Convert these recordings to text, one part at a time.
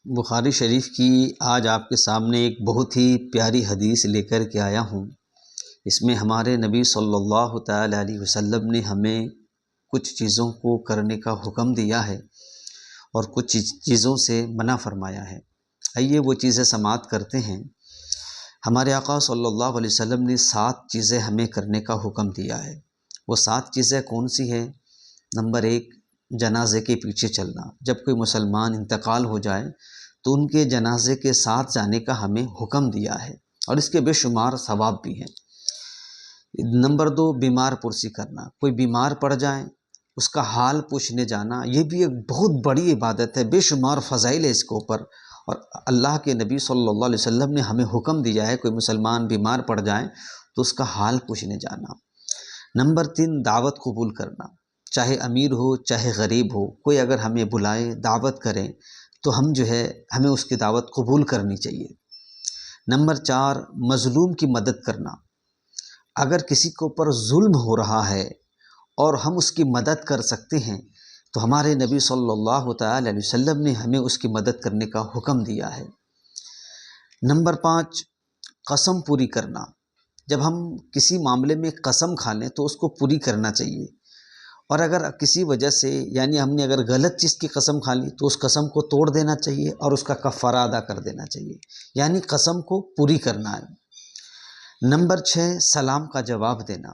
بخاری شریف کی آج آپ کے سامنے ایک بہت ہی پیاری حدیث لے کر کے آیا ہوں۔ اس میں ہمارے نبی صلی اللہ تعالی علیہ وسلم نے ہمیں کچھ چیزوں کو کرنے کا حکم دیا ہے اور کچھ چیزوں سے منع فرمایا ہے۔ آئیے وہ چیزیں سماعت کرتے ہیں۔ ہمارے آقا صلی اللہ علیہ وسلم نے 7 چیزیں ہمیں کرنے کا حکم دیا ہے۔ وہ 7 چیزیں کون سی ہیں؟ نمبر 1، جنازے کے پیچھے چلنا۔ جب کوئی مسلمان انتقال ہو جائے تو ان کے جنازے کے ساتھ جانے کا ہمیں حکم دیا ہے اور اس کے بے شمار ثواب بھی ہیں۔ نمبر 2، بیمار پرسی کرنا۔ کوئی بیمار پڑ جائے اس کا حال پوچھنے جانا، یہ بھی ایک بہت بڑی عبادت ہے، بے شمار فضائل ہے اس کے اوپر، اور اللہ کے نبی صلی اللہ علیہ وسلم نے ہمیں حکم دیا ہے کوئی مسلمان بیمار پڑ جائے تو اس کا حال پوچھنے جانا۔ نمبر 3، دعوت قبول کرنا۔ چاہے امیر ہو چاہے غریب ہو، کوئی اگر ہمیں بلائے دعوت کریں تو ہمیں اس کی دعوت قبول کرنی چاہیے۔ نمبر 4، مظلوم کی مدد کرنا۔ اگر کسی کے اوپر ظلم ہو رہا ہے اور ہم اس کی مدد کر سکتے ہیں تو ہمارے نبی صلی اللہ تعالی علیہ وسلم نے ہمیں اس کی مدد کرنے کا حکم دیا ہے۔ نمبر 5، قسم پوری کرنا۔ جب ہم کسی معاملے میں قسم کھا لیں تو اس کو پوری کرنا چاہیے، اور اگر کسی وجہ سے ہم نے اگر غلط چیز کی قسم کھا لی تو اس قسم کو توڑ دینا چاہیے اور اس کا کفارہ ادا کر دینا چاہیے، یعنی قسم کو پوری کرنا ہے۔ نمبر 6، سلام کا جواب دینا۔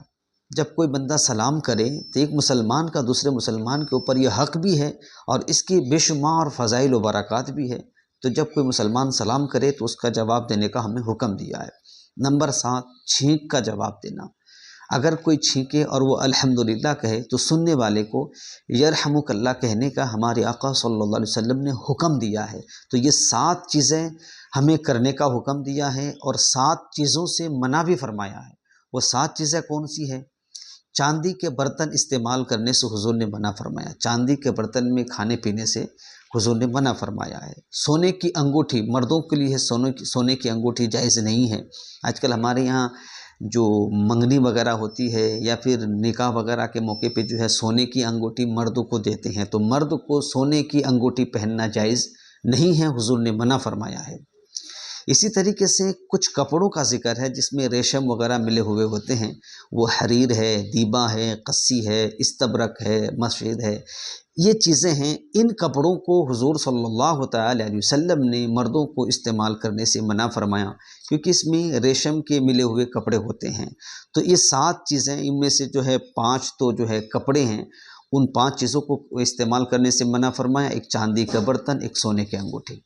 جب کوئی بندہ سلام کرے تو ایک مسلمان کا دوسرے مسلمان کے اوپر یہ حق بھی ہے اور اس کی بے شمار فضائل و برکات بھی ہے، تو جب کوئی مسلمان سلام کرے تو اس کا جواب دینے کا ہمیں حکم دیا ہے۔ نمبر 7، چھینک کا جواب دینا۔ اگر کوئی چھینکے اور وہ الحمدللہ کہے تو سننے والے کو یرحمک اللہ کہنے کا ہمارے آقا صلی اللہ علیہ وسلم نے حکم دیا ہے۔ تو یہ 7 چیزیں ہمیں کرنے کا حکم دیا ہے اور 7 چیزوں سے منع بھی فرمایا ہے۔ وہ 7 چیزیں کون سی ہیں؟ چاندی کے برتن استعمال کرنے سے حضور نے منع فرمایا، چاندی کے برتن میں کھانے پینے سے حضور نے منع فرمایا ہے۔ سونے کی انگوٹھی، مردوں کے لیے سونے کی انگوٹھی جائز نہیں ہے۔ آج کل ہمارے یہاں جو منگنی وغیرہ ہوتی ہے یا پھر نکاح وغیرہ کے موقع پہ سونے کی انگوٹھی مردوں کو دیتے ہیں، تو مرد کو سونے کی انگوٹھی پہننا جائز نہیں ہے، حضور نے منع فرمایا ہے۔ اسی طریقے سے کچھ کپڑوں کا ذکر ہے جس میں ریشم وغیرہ ملے ہوئے ہوتے ہیں، وہ حریر ہے، دیبا ہے، قصی ہے، استبرق ہے، مسجد ہے، یہ چیزیں ہیں۔ ان کپڑوں کو حضور صلی اللہ تعالی علیہ وسلم نے مردوں کو استعمال کرنے سے منع فرمایا، کیونکہ اس میں ریشم کے ملے ہوئے کپڑے ہوتے ہیں۔ تو یہ 7 چیزیں، ان میں سے 5 تو کپڑے ہیں، ان 5 چیزوں کو استعمال کرنے سے منع فرمایا، ایک چاندی کا برتن، ایک سونے کی انگوٹھی۔